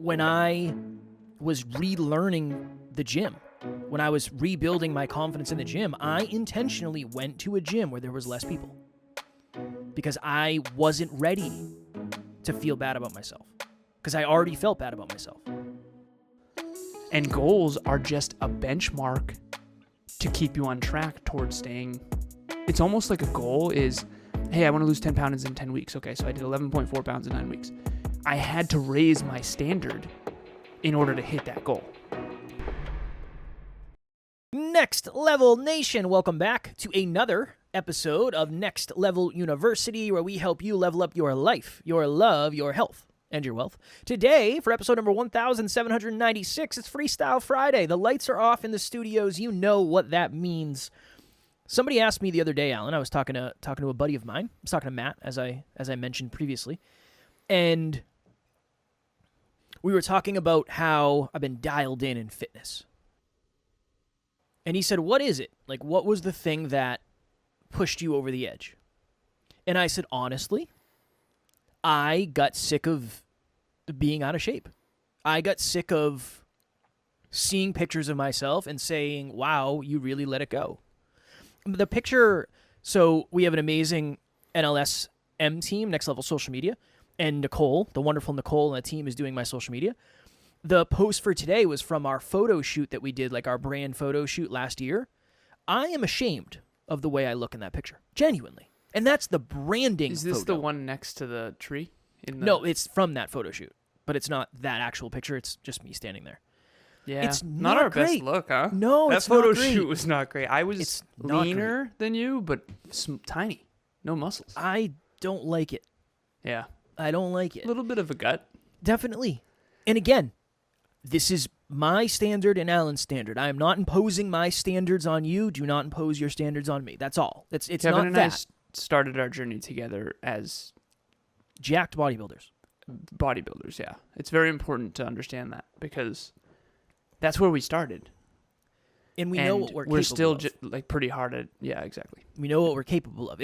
when I was relearning the gym, when I was rebuilding my confidence in the gym, I intentionally went to a gym where there was less people because I wasn't ready to feel bad about myself because I already felt bad about myself. And goals are just a benchmark to keep you on track towards staying. It's almost like a goal is, hey, I want to lose 10 pounds in 10 weeks. Okay, so I did 11.4 pounds in 9 weeks. I had to raise my standard in order to hit that goal. Next Level Nation, welcome back to another episode of Next Level University, where we help you level up your life, your love, your health, and your wealth. Today, for episode number 1796, it's Freestyle Friday. The lights are off in the studios. You know what that means. Somebody asked me the other day, Alan, I was talking to a buddy of mine. I was talking to Matt, as I mentioned previously, and we were talking about how I've been dialed in fitness. And he said, what is it? Like, what was the thing that pushed you over the edge? And I said, honestly, I got sick of being out of shape. I got sick of seeing pictures of myself and saying, wow, you really let it go. The picture, so we have an amazing NLSM team, Next Level Social Media, and Nicole, the wonderful Nicole and the team is doing my social media. The post for today was from our photo shoot that we did, like our brand photo shoot last year. I am ashamed of the way I look in that picture, genuinely. And that's the branding Is this photo. the one next to the tree? No, it's from that photo shoot, but it's not that actual picture. It's just me standing there. Yeah, It's not not our great. best look, huh? No, that it's photo not great. shoot was not great. I was It's not leaner than you, but tiny, no muscles. I don't like it. Yeah, I don't like it. a little bit of a gut. Definitely. And again, this is my standard and Alan's standard. I am not imposing my standards on you. Do not impose your standards on me. That's all. It's Kevin not and that. I started our journey together as Jacked bodybuilders. bodybuilders. Yeah, it's very important to understand that because that's where we started. And we know what we're capable still of. like pretty hard at. Yeah, exactly. We know what we're capable of.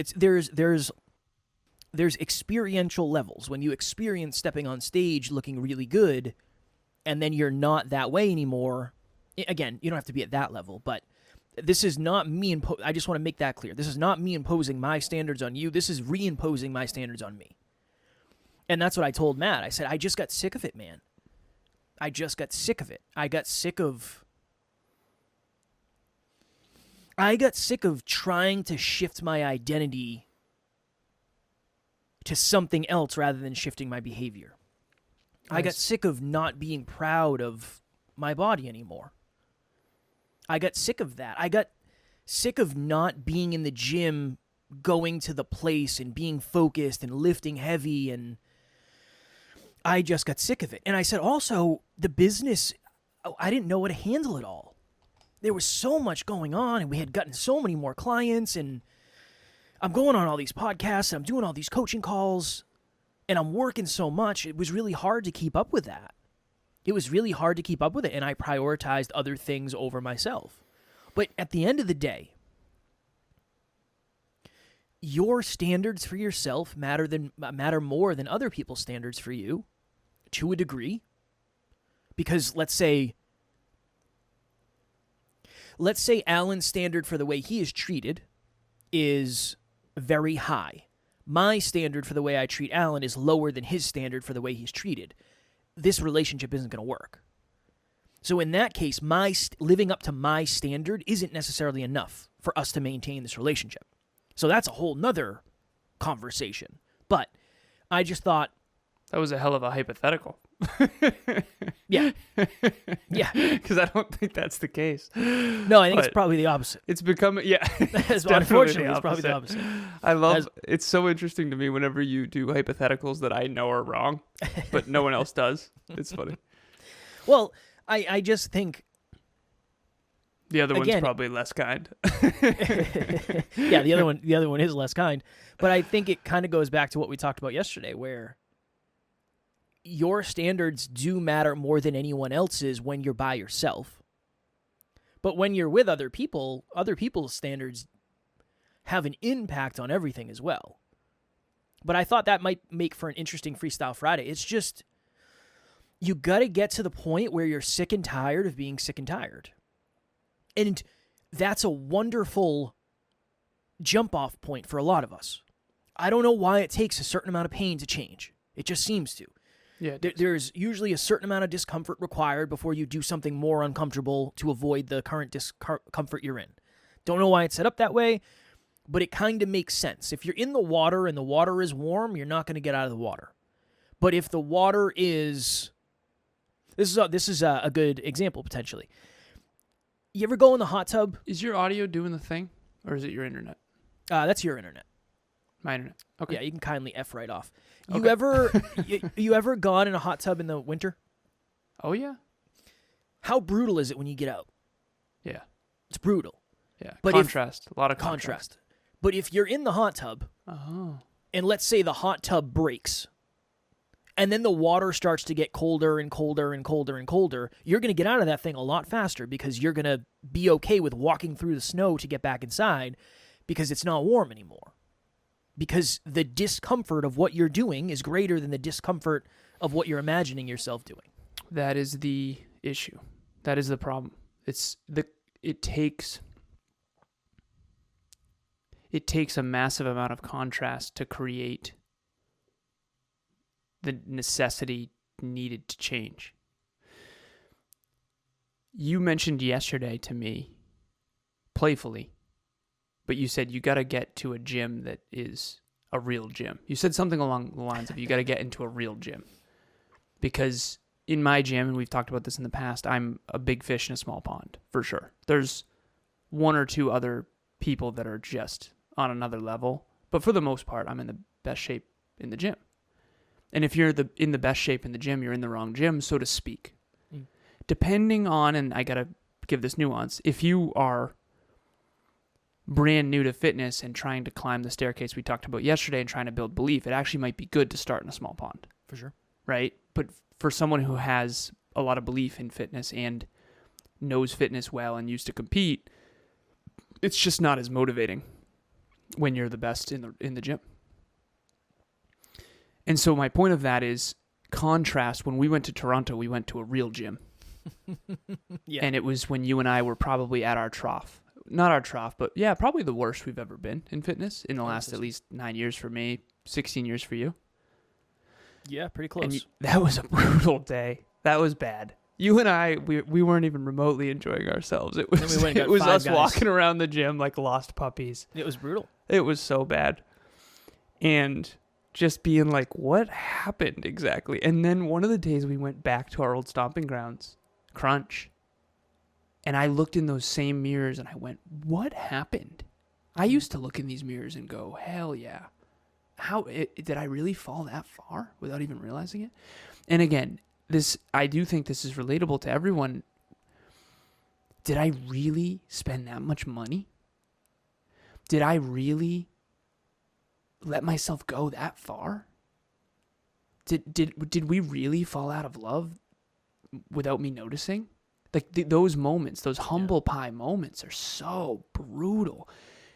There's experiential levels. When you experience stepping on stage looking really good, and then you're not that way anymore. Again, you don't have to be at that level, but this is not me. I just want to make that clear. This is not me imposing my standards on you. This is reimposing my standards on me. And that's what I told Matt. I said, I just got sick of it, man. I just got sick of it. I got sick of trying to shift my identity to something else rather than shifting my behavior. Nice. I got sick of not being proud of my body anymore. I got sick of that. I got sick of not being in the gym, going to the place and being focused and lifting heavy, and I just got sick of it. And I said also, the business, I didn't know how to handle it all. There was so much going on, and we had gotten so many more clients, and I'm going on all these podcasts, and I'm doing all these coaching calls, and I'm working so much. It was really hard to keep up with that. It was really hard to keep up with it, and I prioritized other things over myself. But at the end of the day, your standards for yourself matter more than other people's standards for you, to a degree. Because let's say Alan's standard for the way he is treated is very high. My standard for the way I treat Alan is lower than his standard for the way he's treated. This relationship isn't going to work. So in that case, living up to my standard isn't necessarily enough for us to maintain this relationship. So that's a whole nother conversation. But I just thought... That was a hell of a hypothetical. Yeah. Yeah. Because I don't think that's the case. No, I think it's probably the opposite. It's become, yeah. Unfortunately, it's probably the opposite. It's so interesting to me whenever you do hypotheticals that I know are wrong, but no one else does. It's funny. Well, I just think... The other one's probably less kind. Yeah, the other one is less kind. But I think it kind of goes back to what we talked about yesterday, where your standards do matter more than anyone else's when you're by yourself. But when you're with other people's standards have an impact on everything as well. But I thought that might make for an interesting Freestyle Friday. It's just, you got to get to the point where you're sick and tired of being sick and tired. And that's a wonderful jump off point for a lot of us. I don't know why it takes a certain amount of pain to change. It just seems to. Yeah. There's usually a certain amount of discomfort required before you do something more uncomfortable to avoid the current discomfort you're in. Don't know why it's set up that way, but it kind of makes sense. If you're in the water and the water is warm, you're not going to get out of the water. But if the water is... This is a good example, potentially. You ever go in the hot tub? Is your audio doing the thing, or is it your internet? That's your internet. My internet. Okay. Yeah, you can kindly F right off. Okay. You ever gone in a hot tub in the winter? Oh, yeah. How brutal is it when you get out? Yeah. It's brutal. Yeah. But contrast. A lot of contrast. But if you're in the hot tub, and let's say the hot tub breaks, and then the water starts to get colder and colder and colder and colder, you're going to get out of that thing a lot faster because you're going to be okay with walking through the snow to get back inside because it's not warm anymore. Because the discomfort of what you're doing is greater than the discomfort of what you're imagining yourself doing. That is the issue. That is the problem. It takes a massive amount of contrast to create the necessity needed to change. You mentioned yesterday to me, playfully, but you said you got to get to a gym that is a real gym. You said something along the lines of you got to get into a real gym. Because in my gym, and we've talked about this in the past, I'm a big fish in a small pond, for sure. There's one or two other people that are just on another level, but for the most part, I'm in the best shape in the gym. And if you're in the best shape in the gym, you're in the wrong gym, so to speak. Depending on, and I got to give this nuance, if you are brand new to fitness and trying to climb the staircase we talked about yesterday and trying to build belief, it actually might be good to start in a small pond. For sure. Right? But for someone who has a lot of belief in fitness and knows fitness well and used to compete, it's just not as motivating when you're the best in the gym. And so my point of that is contrast. When we went to Toronto, we went to a real gym. Yeah. And it was when you and I were probably at our trough. Not our trough, but yeah, probably the worst we've ever been in fitness in the last at least 9 years for me, 16 years for you. Yeah, pretty close. And that was a brutal day. That was bad. You and I, we weren't even remotely enjoying ourselves. It was us walking around the gym like lost puppies. It was brutal. It was so bad. And just being like, what happened exactly? And then one of the days we went back to our old stomping grounds, Crunch. And I looked in those same mirrors and I went, what happened? I used to look in these mirrors and go, hell yeah. Did I really fall that far without even realizing it? And again, I do think this is relatable to everyone. Did I really spend that much money? Did I really let myself go that far? Did we really fall out of love without me noticing? Like those moments, those humble pie moments are so brutal.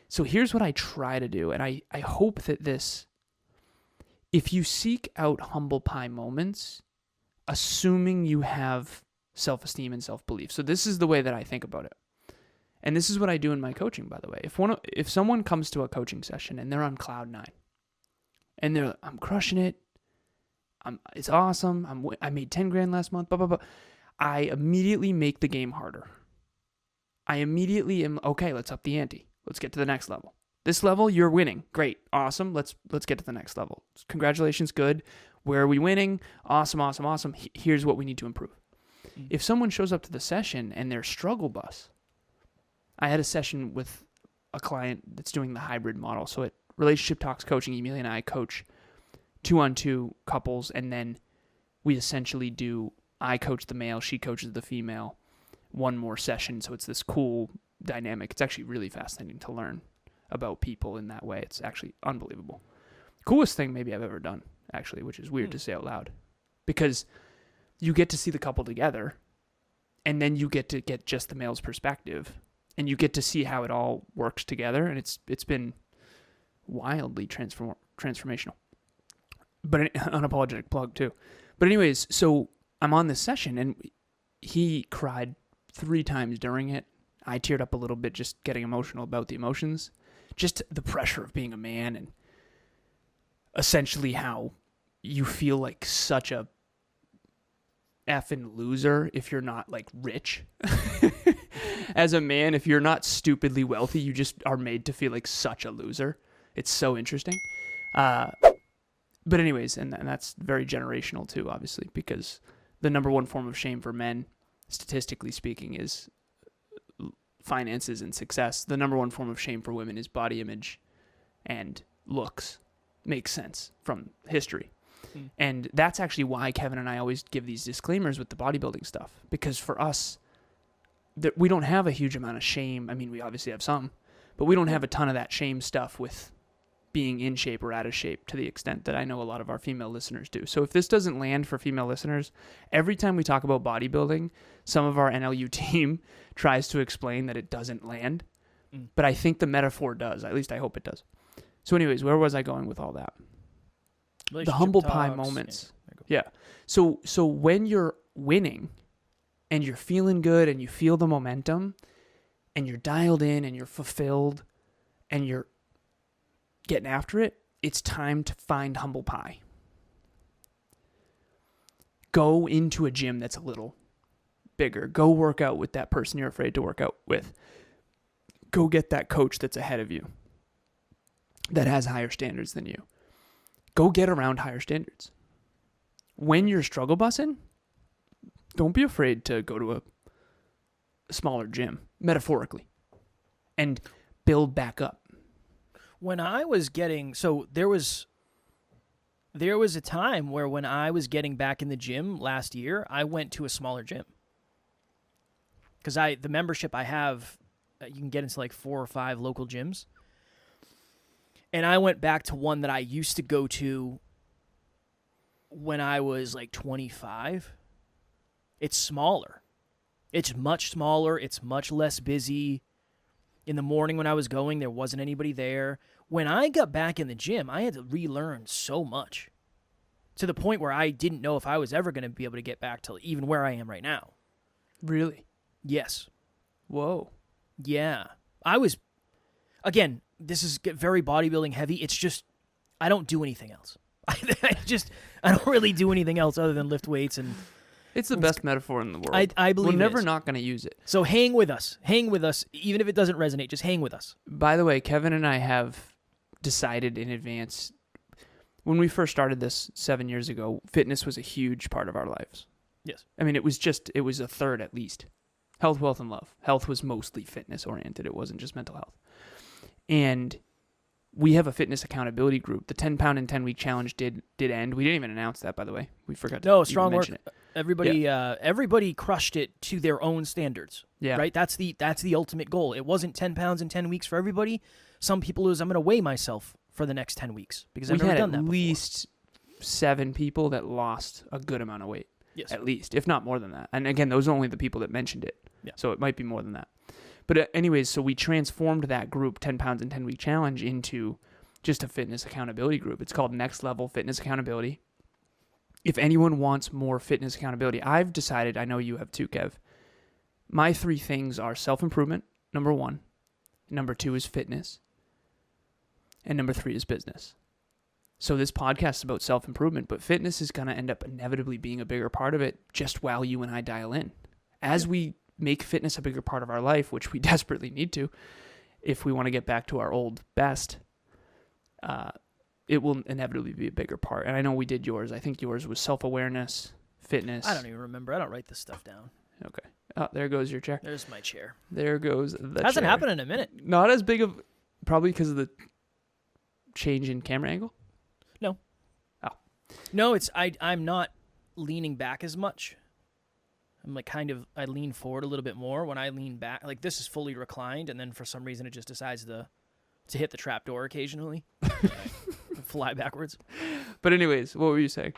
So here's what I try to do, and I hope that if you seek out humble pie moments, assuming you have self-esteem and self-belief. So this is the way that I think about it. And this is what I do in my coaching, by the way. If someone comes to a coaching session and they're on cloud 9, and I'm crushing it, it's awesome, I made 10 grand last month, blah, blah, blah. I immediately make the game harder. I immediately am, okay, let's up the ante. Let's get to the next level. This level, you're winning. Great. Awesome. Let's get to the next level. Congratulations. Good. Where are we winning? Awesome, awesome, awesome. Here's what we need to improve. If someone shows up to the session and they're struggle bus, I had a session with a client that's doing the hybrid model. So at Relationship Talks Coaching, Emilia and I coach 2-on-2 couples, and then we essentially I coach the male, she coaches the female, one more session. So it's this cool dynamic. It's actually really fascinating to learn about people in that way. It's actually unbelievable. Coolest thing maybe I've ever done, actually, which is weird to say out loud, because you get to see the couple together, and then you get to get just the male's perspective, and you get to see how it all works together, and it's been wildly transformational. But an unapologetic plug too. But anyways, so I'm on this session, and he cried 3 times during it. I teared up a little bit just getting emotional about the emotions. Just the pressure of being a man and essentially how you feel like such a effing loser if you're not like rich. As a man, if you're not stupidly wealthy, you just are made to feel like such a loser. It's so interesting. But anyways, and that's very generational too, obviously, because the number one form of shame for men, statistically speaking, is finances and success. The number one form of shame for women is body image and looks. Makes sense from history. And that's actually why Kevin and I always give these disclaimers with the bodybuilding stuff, because for us, we don't have a huge amount of shame. I mean, we obviously have some, but we don't have a ton of that shame stuff with being in shape or out of shape to the extent that I know a lot of our female listeners do. So if this doesn't land for female listeners, every time we talk about bodybuilding, some of our NLU team tries to explain that it doesn't land, but I think the metaphor does. At least I hope it does. So anyways, where was I going with all that? The humble pie moments. Yeah. So when you're winning and you're feeling good and you feel the momentum and you're dialed in and you're fulfilled and you're getting after it, it's time to find humble pie. Go into a gym that's a little bigger. Go work out with that person you're afraid to work out with. Go get that coach that's ahead of you, that has higher standards than you. Go get around higher standards. When you're struggle bussing, don't be afraid to go to a smaller gym, metaphorically, and build back up. When I was getting, so there was a time where when I was getting back in the gym last year, I went to a smaller gym. Because the membership I have, you can get into like 4 or 5 local gyms. And I went back to one that I used to go to when I was like 25. It's smaller. It's much smaller. It's much less busy. In the morning when I was going, there wasn't anybody there. When I got back in the gym, I had to relearn so much, to the point where I didn't know if I was ever going to be able to get back to even where I am right now. Really? Yes. Whoa. Yeah. I was, again, this is very bodybuilding heavy. It's just, I don't do anything else. I don't really do anything else other than lift weights. And it's the best metaphor in the world. I believe we're never not going to use it. So hang with us. Hang with us. Even if it doesn't resonate, just hang with us. By the way, Kevin and I have decided in advance, when we first started this 7 years ago, fitness was a huge part of our lives. Yes. I mean, it was a third at least. Health, wealth, and love. Health was mostly fitness oriented. It wasn't just mental health. And we have a fitness accountability group. The 10-pound and 10-week challenge did end. We didn't even announce that, by the way. We forgot to strong work. mention it. Everybody crushed it to their own standards. Yeah. Right? That's the ultimate goal. It wasn't 10 pounds in 10 weeks for everybody. Some people I'm going to weigh myself for the next 10 weeks because I've never done that before. We had at least 7 people that lost a good amount of weight. Yes. At least, if not more than that. And again, those are only the people that mentioned it. Yeah. So it might be more than that. But anyways, so we transformed that group, 10 pounds and 10-week challenge, into just a fitness accountability group. It's called Next Level Fitness Accountability. If anyone wants more fitness accountability, I've decided, I know you have too, Kev, my 3 things are self-improvement, number 1. Number 2 is fitness. And number 3 is business. So this podcast is about self-improvement, but fitness is going to end up inevitably being a bigger part of it just while you and I dial in. As we make fitness a bigger part of our life, which we desperately need to, if we want to get back to our old best, it will inevitably be a bigger part. And I know we did yours. I think yours was self-awareness, fitness. I don't even remember. I don't write this stuff down. Okay. Oh, there goes your chair. There's my chair. There goes the Hasn't chair. happened in a minute. Not as big of, probably because of the change in camera angle? No. Oh. No, I'm not leaning back as much. I'm like I lean forward a little bit more. When I lean back, like this is fully reclined, and then for some reason it just decides to hit the trap door occasionally. Fly backwards. But anyways, what were you saying?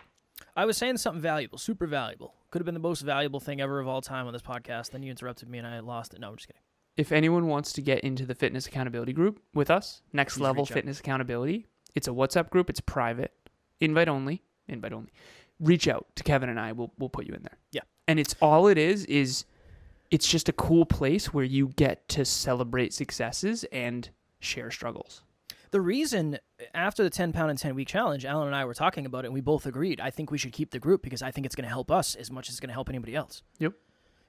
I was saying something valuable, super valuable. Could have been the most valuable thing ever of all time on this podcast. Then you interrupted me and I lost it. No, I'm just kidding. If anyone wants to get into the fitness accountability group with us, Next Please Level reach out. Fitness Accountability, it's a WhatsApp group. It's private. Invite only. reach out to Kevin and I. We'll put you in there. Yeah. And it's all it is it's just a cool place where you get to celebrate successes and share struggles. The reason, after the 10-pound and 10-week challenge, Alan and I were talking about it, and we both agreed, I think we should keep the group because I think it's going to help us as much as it's going to help anybody else. Yep.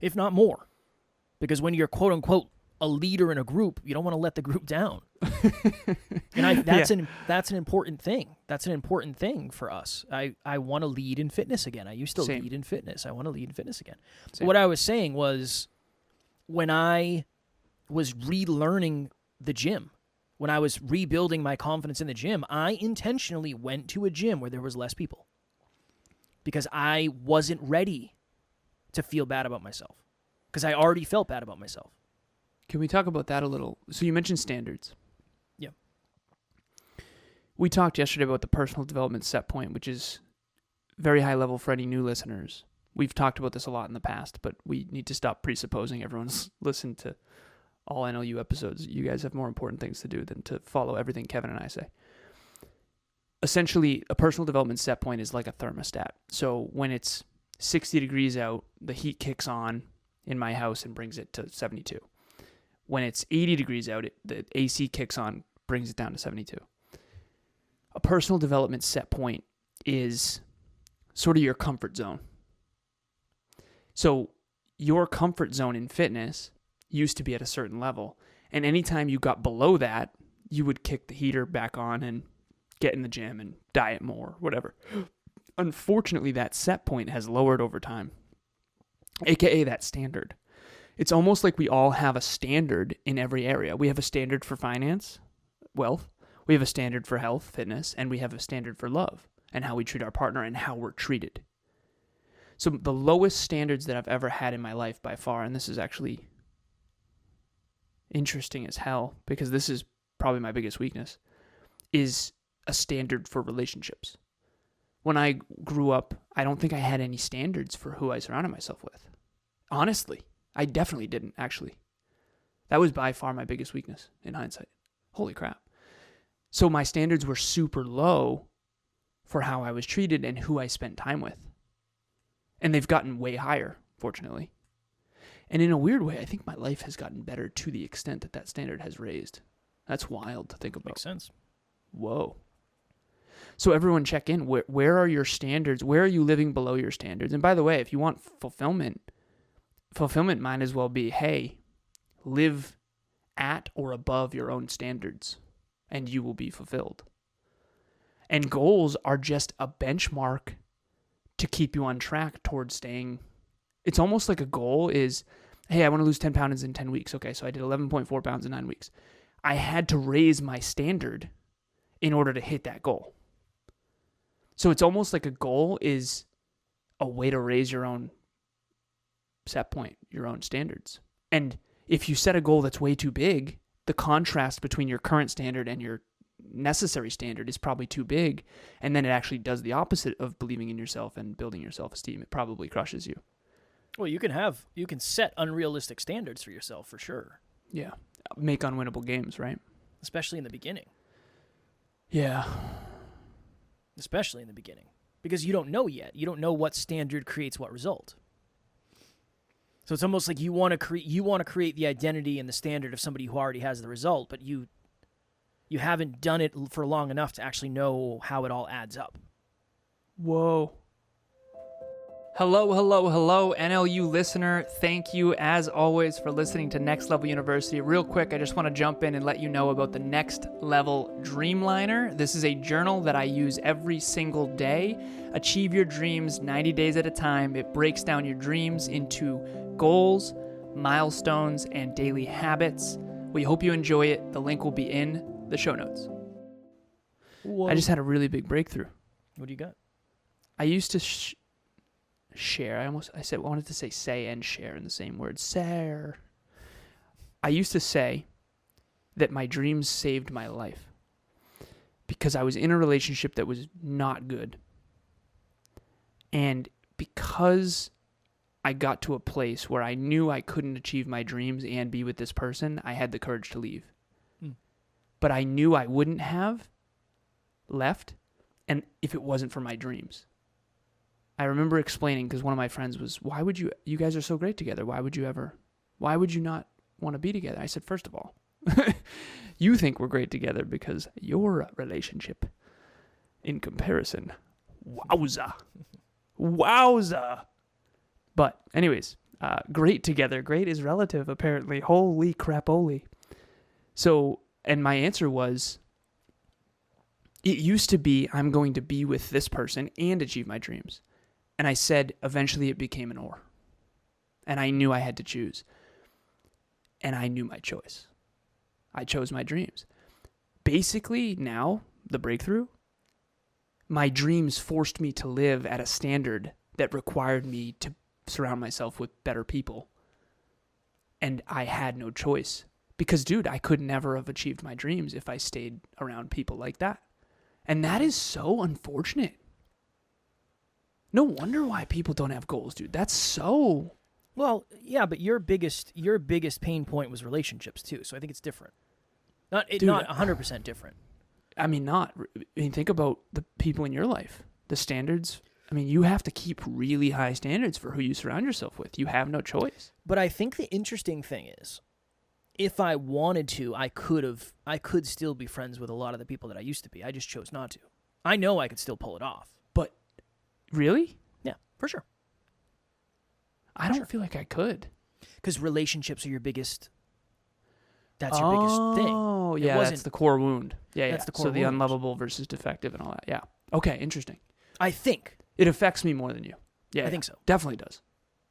If not more. Because when you're, quote-unquote, a leader in a group, you don't want to let the group down. And that's an important thing. That's an important thing for us. I want to lead in fitness again. I used to lead in fitness. I want to lead in fitness again. What I was saying was, when I was relearning the gym, when I was rebuilding my confidence in the gym, I intentionally went to a gym where there was less people because I wasn't ready to feel bad about myself because I already felt bad about myself. Can we talk about that a little? So you mentioned standards. Yeah. We talked yesterday about the personal development set point, which is very high level for any new listeners. We've talked about this a lot in the past, but we need to stop presupposing everyone's listened to all NLU episodes. You guys have more important things to do than to follow everything Kevin and I say. Essentially, a personal development set point is like a thermostat. So when it's 60 degrees out, the heat kicks on in my house and brings it to 72. When it's 80 degrees out, the AC kicks on, brings it down to 72. A personal development set point is sort of your comfort zone. So your comfort zone in fitness used to be at a certain level. And anytime you got below that, you would kick the heater back on and get in the gym and diet more, whatever. Unfortunately, that set point has lowered over time, aka that standard. It's almost like we all have a standard in every area. We have a standard for finance, wealth. We have a standard for health, fitness, and we have a standard for love and how we treat our partner and how we're treated. So the lowest standards that I've ever had in my life by far, and this is actually interesting as hell because this is probably my biggest weakness, is a standard for relationships. When I grew up, I don't think I had any standards for who I surrounded myself with. Honestly, I definitely didn't, actually. That was by far my biggest weakness in hindsight. Holy crap. So my standards were super low for how I was treated and who I spent time with. And they've gotten way higher, fortunately. And in a weird way, I think my life has gotten better to the extent that that standard has raised. That's wild to think about. Makes sense. Whoa. So everyone check in. Where are your standards? Where are you living below your standards? And by the way, if you want fulfillment might as well be, hey, live at or above your own standards and you will be fulfilled. And goals are just a benchmark to keep you on track towards staying. It's almost like a goal is, hey, I want to lose 10 pounds in 10 weeks. Okay, so I did 11.4 pounds in 9 weeks. I had to raise my standard in order to hit that goal. So it's almost like a goal is a way to raise your own set point, your own standards. And if you set a goal that's way too big, the contrast between your current standard and your necessary standard is probably too big. And then it actually does the opposite of believing in yourself and building your self-esteem. It probably crushes you. Well, you can set unrealistic standards for yourself for sure. Yeah. Make unwinnable games, right? Especially in the beginning. Yeah. Especially in the beginning. Because you don't know yet. You don't know what standard creates what result. So it's almost like you want to create the identity and the standard of somebody who already has the result, but you haven't done it for long enough to actually know how it all adds up. Whoa. Hello, NLU listener. Thank you, as always, for listening to Next Level University. Real quick, I just want to jump in and let you know about the Next Level Dreamliner. This is a journal that I use every single day. Achieve your dreams 90 days at a time. It breaks down your dreams into goals, milestones, and daily habits. We hope you enjoy it. The link will be in the show notes. Whoa. I just had a really big breakthrough. What do you got? I used to share. I wanted to say and share in the same word. Share. I used to say that my dreams saved my life because I was in a relationship that was not good. And because I got to a place where I knew I couldn't achieve my dreams and be with this person, I had the courage to leave. But I knew I wouldn't have left and if it wasn't for my dreams. I remember explaining, because one of my friends was, you guys are so great together. Why would you not want to be together? I said, first of all, you think we're great together because your relationship, in comparison, wowza. But anyways, great together. Great is relative, apparently. Holy crap-oli. So, and my answer was, it used to be, I'm going to be with this person and achieve my dreams. And I said, eventually it became an or. And I knew I had to choose. And I knew my choice. I chose my dreams. Basically, now, the breakthrough, my dreams forced me to live at a standard that required me to surround myself with better people. And I had no choice. Because, dude, I could never have achieved my dreams if I stayed around people like that. And that is so unfortunate. No wonder why people don't have goals, dude. That's so... Well, yeah, but your biggest pain point was relationships too. So I think it's different. Not 100% different. I mean, think about the people in your life. The standards. I mean, you have to keep really high standards for who you surround yourself with. You have no choice. But I think the interesting thing is, if I wanted to, I could still be friends with a lot of the people that I used to be. I just chose not to. I know I could still pull it off. But really? Yeah, for sure. I don't feel like I could. Because relationships are your biggest... That's your biggest thing. Oh, yeah, that's the core wound. Yeah, that's the core wound. So the wound. unlovable versus defective and all that. Yeah. Okay, interesting. I think. It affects me more than you. Yeah, I think so. Definitely does.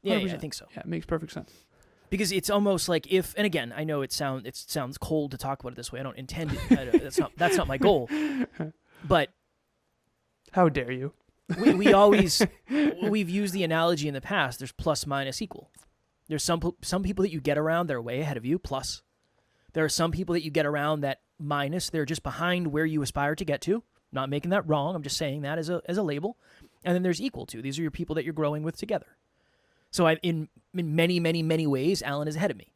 Yeah, I think so. Yeah, it makes perfect sense. Because it's almost like if, and again, I know it sounds cold to talk about it this way. I don't intend it. That's not my goal. But how dare you? we've used the analogy in the past. There's plus, minus, equal. There's some people that you get around, they're way ahead of you, plus. There are some people that you get around that minus, they're just behind where you aspire to get to. Not making that wrong. I'm just saying that as a label. And then there's equal to. These are your people that you're growing with together. So in many, many, many ways, Alan is ahead of me.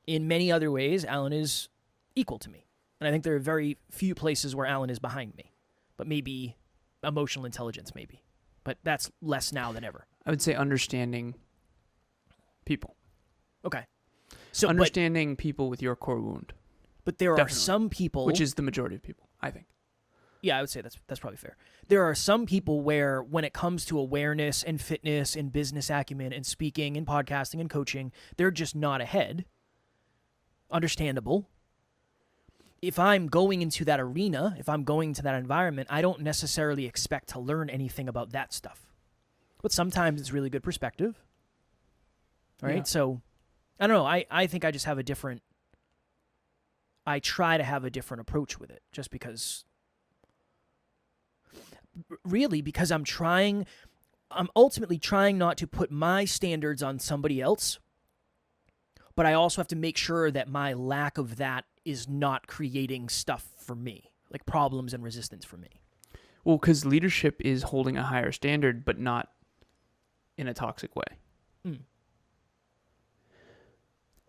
In many other ways, Alan is equal to me. And I think there are very few places where Alan is behind me. But maybe emotional intelligence, maybe. But that's less now than ever. I would say understanding people. Okay. So understanding people with your core wound. But there are some people... Which is the majority of people, I think. Yeah, I would say that's probably fair. There are some people where when it comes to awareness and fitness and business acumen and speaking and podcasting and coaching, they're just not ahead. Understandable. If I'm going into that arena, if I'm going to that environment, I don't necessarily expect to learn anything about that stuff. But sometimes it's really good perspective. All right? Yeah. So, I don't know. I think I just have I try to have a different approach with it just because... Really, because I'm ultimately trying not to put my standards on somebody else, but I also have to make sure that my lack of that is not creating stuff for me, like problems and resistance for me. Well, because leadership is holding a higher standard, but not in a toxic way. Mm.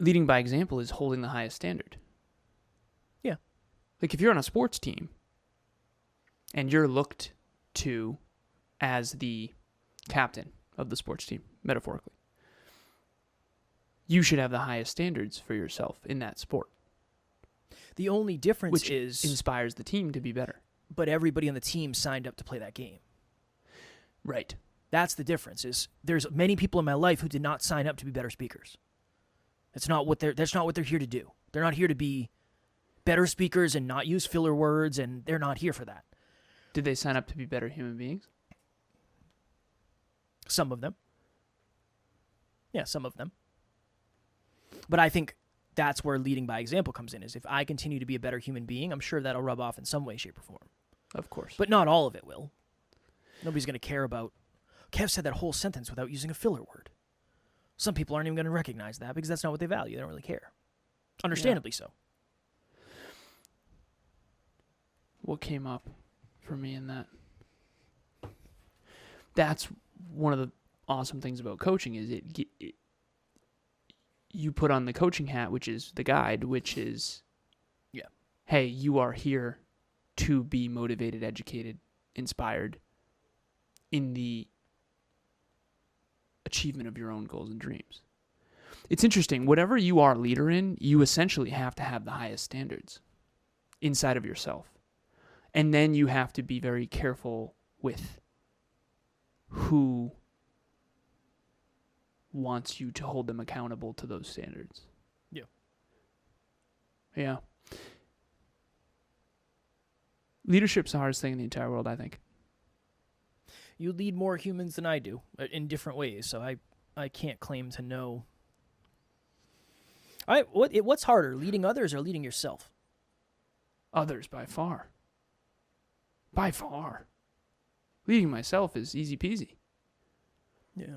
Leading by example is holding the highest standard. Yeah. Like if you're on a sports team and you're looked to as the captain of the sports team, metaphorically, you should have the highest standards for yourself in that sport. The only difference which is... inspires the team to be better. But everybody on the team signed up to play that game. Right. That's the difference. Is there's many people in my life who did not sign up to be better speakers. That's not what they're here to do. They're not here to be better speakers and not use filler words, and they're not here for that. Did they sign up to be better human beings? Some of them. Yeah, some of them. But I think that's where leading by example comes in, is if I continue to be a better human being, I'm sure that'll rub off in some way, shape, or form. Of course. But not all of it will. Nobody's going to care about... Kev said that whole sentence without using a filler word. Some people aren't even going to recognize that because that's not what they value. They don't really care. Understandably so. What came up for me in that? That's one of the awesome things about coaching is it you put on the coaching hat, which is the guide, which is, hey, you are here to be motivated, educated, inspired in the achievement of your own goals and dreams. It's interesting. Whatever you are a leader in, you essentially have to have the highest standards inside of yourself. And then you have to be very careful with who wants you to hold them accountable to those standards. Yeah. Yeah. Leadership's the hardest thing in the entire world, I think. You lead more humans than I do in different ways, so I can't claim to know. What's harder, leading others or leading yourself? Others, by far. By far. Leading myself is easy peasy. Yeah.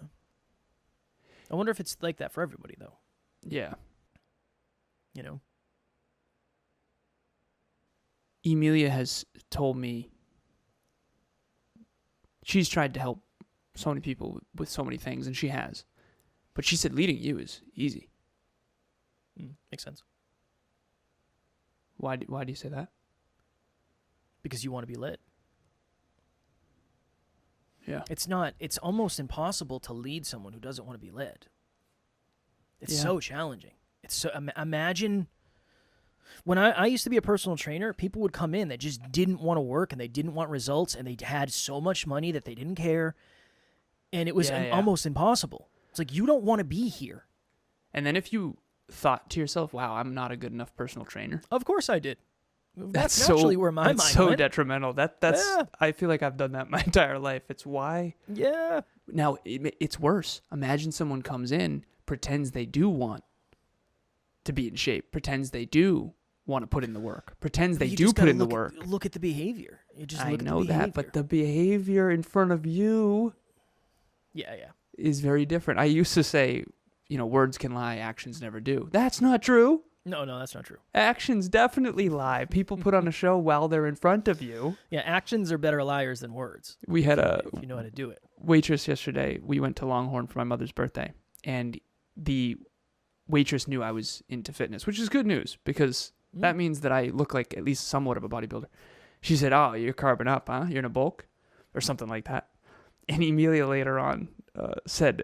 I wonder if it's like that for everybody, though. Yeah. You know? Emilia has told me she's tried to help so many people with so many things, and she has. But she said leading you is easy. Makes sense. Why do you say that? Because you want to be led. Yeah. It's almost impossible to lead someone who doesn't want to be led. It's so challenging. It's so, imagine when I used to be a personal trainer, people would come in that just didn't want to work and they didn't want results and they had so much money that they didn't care. And it was almost impossible. It's like, you don't want to be here. And then if you thought to yourself, wow, I'm not a good enough personal trainer. Of course I did. That's naturally where my mind went. That's so detrimental. That's I feel like I've done that my entire life. It's why. Yeah. Now, it's worse. Imagine someone comes in, pretends they do want to be in shape, pretends they do want to put in the work, pretends they do put in the work. Look at the behavior. You just I look know at the behavior. that, but the behavior in front of you is very different. I used to say, words can lie, actions never do. That's not true. No, that's not true. Actions definitely lie. People put on a show while they're in front of you. Yeah, actions are better liars than words. We had if you know how to do it. Waitress yesterday. We went to Longhorn for my mother's birthday, and the waitress knew I was into fitness, which is good news because that means that I look like at least somewhat of a bodybuilder. She said, "Oh, you're carbing up, huh? You're in a bulk," or something like that. And Emilia later on said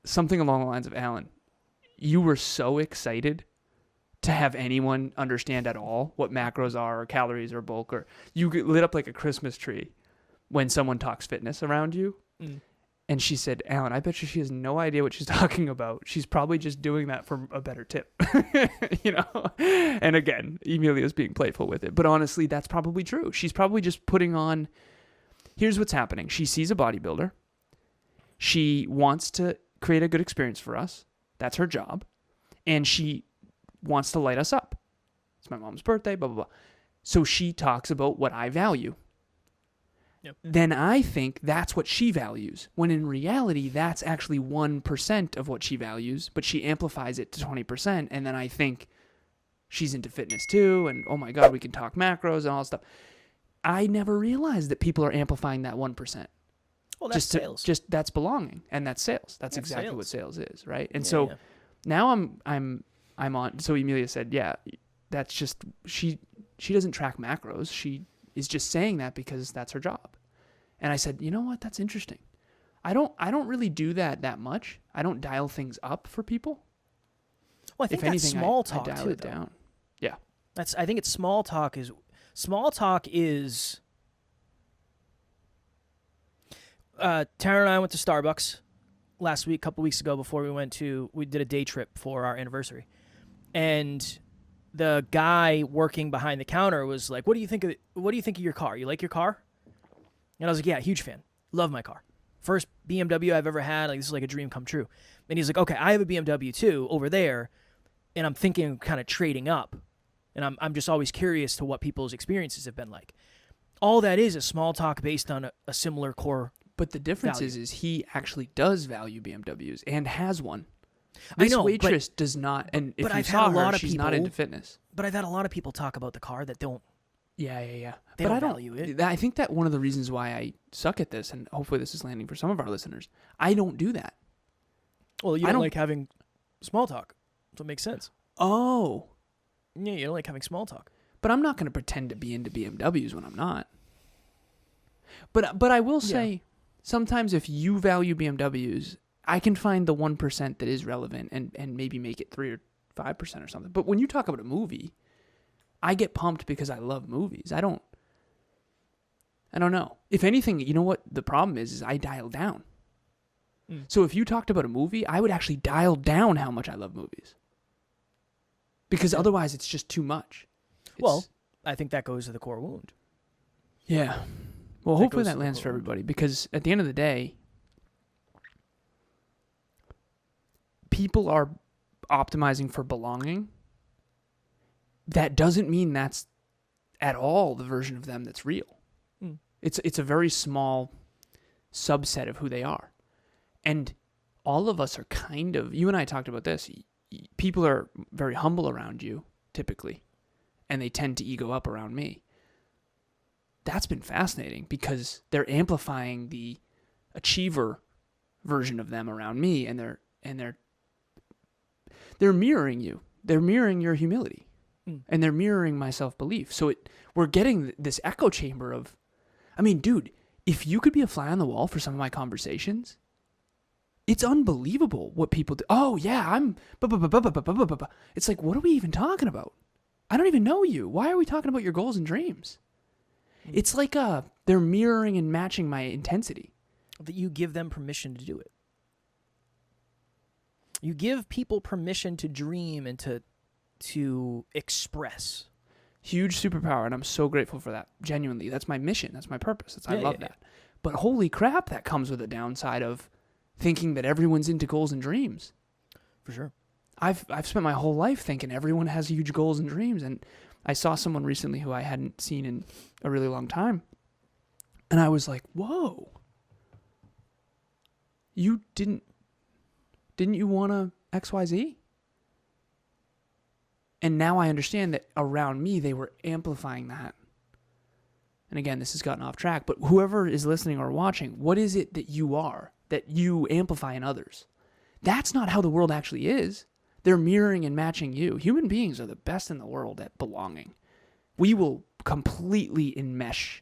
something along the lines of, "Alan, you were so excited to have anyone understand at all what macros are or calories or bulk, or you get lit up like a Christmas tree when someone talks fitness around you." And she said, "Alan, I bet you she has no idea what she's talking about. She's probably just doing that for a better tip." And again, Emilia's being playful with it. But honestly, that's probably true. She's probably just putting on, here's what's happening. She sees a bodybuilder. She wants to create a good experience for us. That's her job. And she wants to light us up. It's my mom's birthday, blah, blah, blah. So she talks about what I value. Yep. Then I think that's what she values, when in reality, that's actually 1% of what she values, but she amplifies it to 20%, and then I think she's into fitness too, and oh my God, we can talk macros and all that stuff. I never realized that people are amplifying that 1%. Well, that's sales. That's belonging, and that's sales. That's exactly sales. what sales is, right? And Yeah. now I'm on. So Emilia said, "Yeah, that's just she doesn't track macros. She is just saying that because that's her job." And I said, "You know what? That's interesting. I don't really do that much. I don't dial things up for people. Well, I think if that's anything, small I talk dial too, it though. down. Yeah, I think it's small talk is Tara and I went to Starbucks last week, a couple weeks ago, before we did a day trip for our anniversary. And the guy working behind the counter was like, what do you think of your car? You like your car? And I was like, yeah, huge fan. Love my car. First BMW I've ever had. Like, this is like a dream come true. And he's like, okay, I have a BMW too over there, and I'm thinking of kind of trading up. And I'm just always curious to what people's experiences have been like. All that is small talk based on a similar core. but the difference value. is he actually does value BMWs and has one. I This know, waitress does not, and if but you I've saw had a lot her, of she's not people- into fitness. But I've had a lot of people talk about the car that don't. Yeah. They But don't I don't value it. I think that one of the reasons why I suck at this, and hopefully this is landing for some of our listeners, I don't do that. Well, you I don't don't- like having small talk. So it makes sense. Oh, Yeah, you don't like having small talk. but I'm not going to pretend to be into BMWs when I'm not. But I will say, sometimes if you value BMWs, I can find the 1% that is relevant and maybe make it 3 or 5% or something. But when you talk about a movie, I get pumped because I love movies. I don't know. If anything, you know what the problem is I dial down. So if you talked about a movie, I would actually dial down how much I love movies. Because otherwise it's just too much. Well, I think that goes to the core wound. Yeah. Well, hopefully that lands for everybody, because at the end of the day, people are optimizing for belonging. That doesn't mean that's at all the version of them that's real. It's a very small subset of who they are. And all of us are kind of, you and I talked about this, people are very humble around you, typically, and they tend to ego up around me. That's been fascinating because they're amplifying the achiever version of them around me, and they're mirroring you. They're mirroring your humility, and they're mirroring my self-belief. So we're getting this echo chamber of, I mean, dude, if you could be a fly on the wall for some of my conversations, it's unbelievable what people do. Oh, yeah, I'm... It's like, what are we even talking about? I don't even know you. Why are we talking about your goals and dreams? It's like they're mirroring and matching my intensity. That you give them permission to do it. You give people permission to dream and to express. Huge superpower, and I'm so grateful for that. Genuinely, that's my mission. That's my purpose. I love that. But holy crap, that comes with a downside of thinking that everyone's into goals and dreams. For sure. I've spent my whole life thinking everyone has huge goals and dreams, and I saw someone recently who I hadn't seen in a really long time, and I was like, whoa. You didn't you want a XYZ? And now I understand that around me, they were amplifying that. And again, this has gotten off track, but whoever is listening or watching, what is it that you are, that you amplify in others? That's not how the world actually is. They're mirroring and matching you. Human beings are the best in the world at belonging. We will completely enmesh.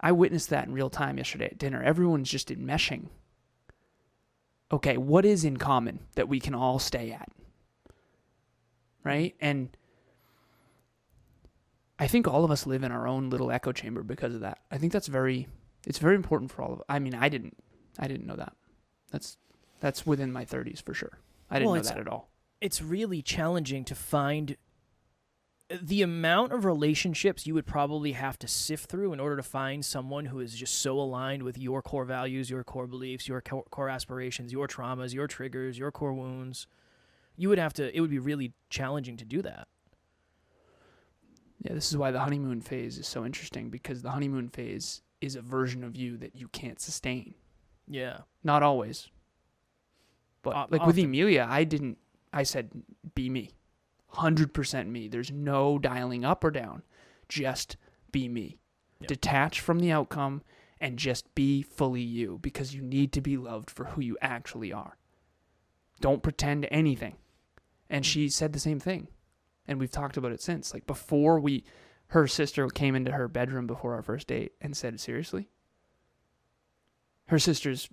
I witnessed that in real time yesterday at dinner. Everyone's just enmeshing. Okay, what is in common that we can all stay at? Right? And I think all of us live in our own little echo chamber because of that. I think it's very important for all of us. I mean, I didn't know that. That's within my 30s for sure. I didn't know that at all. It's really challenging to find the amount of relationships you would probably have to sift through in order to find someone who is just so aligned with your core values, your core beliefs, your core aspirations, your traumas, your triggers, your core wounds. It would be really challenging to do that. Yeah, this is why the honeymoon phase is so interesting, because the honeymoon phase is a version of you that you can't sustain. Yeah. Not always. But like with Emilia, I said, be me. 100% me. There's no dialing up or down. Just be me. Yep. Detach from the outcome and just be fully you, because you need to be loved for who you actually are. Don't pretend anything. And she said the same thing. And we've talked about it since. Like her sister came into her bedroom before our first date and said, seriously? Her sister's,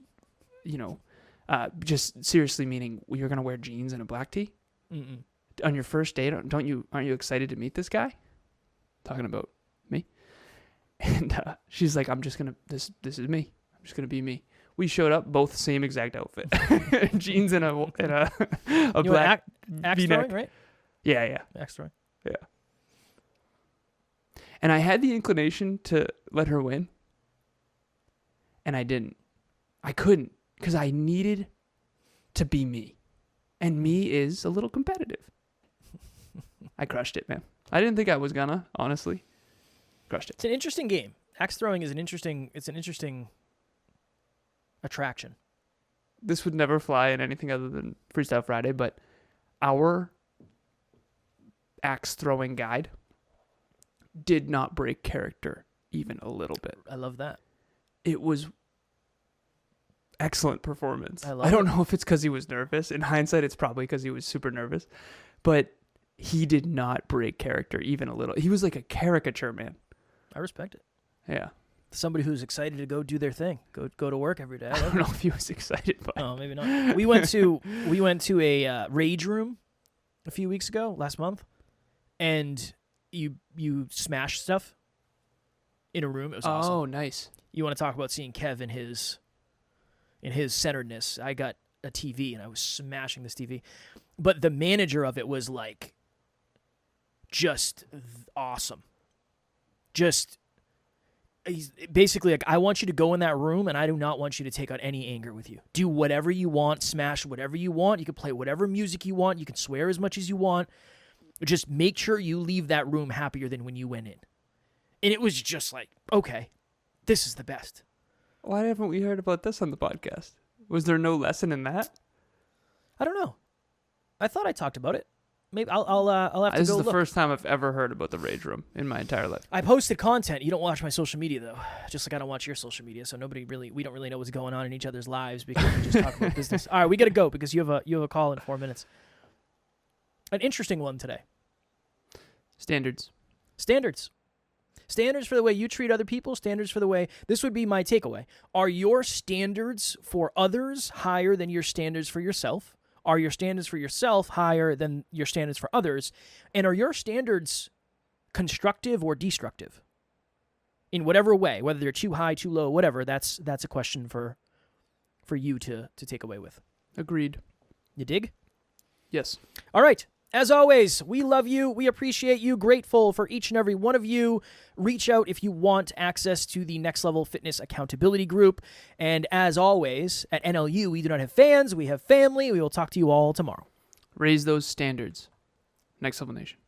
just seriously meaning you're going to wear jeans and a black tee? Mm-mm. On your first date, aren't you excited to meet this guy? Talking about me. And she's like, this is me. I'm just going to be me. We showed up, both same exact outfit. Jeans and a black axe throwing, right? Yeah. Axe throwing. Yeah. And I had the inclination to let her win. And I didn't. I couldn't, because I needed to be me. And me is a little competitive. I crushed it, man. I didn't think I was gonna, honestly. Crushed it. It's an interesting game. Axe throwing is an interesting attraction. This would never fly in anything other than Freestyle Friday, but our axe throwing guide did not break character even a little bit. I love that. It was excellent performance. I don't know if it's because he was nervous. In hindsight, it's probably because he was super nervous, but he did not break character even a little. He was like a caricature, man. I respect it. Yeah. Somebody who's excited to go do their thing, go to work every day. I don't know if he was excited, but Oh, maybe not. We went to a rage room a few weeks ago, last month, and you smash stuff in a room. It was awesome. Oh, nice. You want to talk about seeing Kev in his centeredness? I got a TV and I was smashing this TV, but the manager of it was like just awesome. Just he's basically like, I want you to go in that room and I do not want you to take out any anger with you. Do whatever you want, smash whatever you want. You can play whatever music you want. You can swear as much as you want. Just make sure you leave that room happier than when you went in. And it was just like, okay, this is the best. Why haven't we heard about this on the podcast? Was there no lesson in that? I don't know. I thought I talked about it. Maybe I'll have to go look. This is the first time I've ever heard about the Rage Room in my entire life. I posted content. You don't watch my social media though, just like I don't watch your social media. So we don't really know what's going on in each other's lives because we just talk about business. All right, we got to go because you have a call in 4 minutes. An interesting one today. Standards for the way you treat other people. Standards for the way. This would be my takeaway. Are your standards for others higher than your standards for yourself? Are your standards for yourself higher than your standards for others? And are your standards constructive or destructive? In whatever way, whether they're too high, too low, whatever, that's a question for you to take away with. Agreed. You dig? Yes. All right. As always, we love you. We appreciate you. Grateful for each and every one of you. Reach out if you want access to the Next Level Fitness Accountability Group. And as always, at NLU, we do not have fans. We have family. We will talk to you all tomorrow. Raise those standards. Next Level Nation.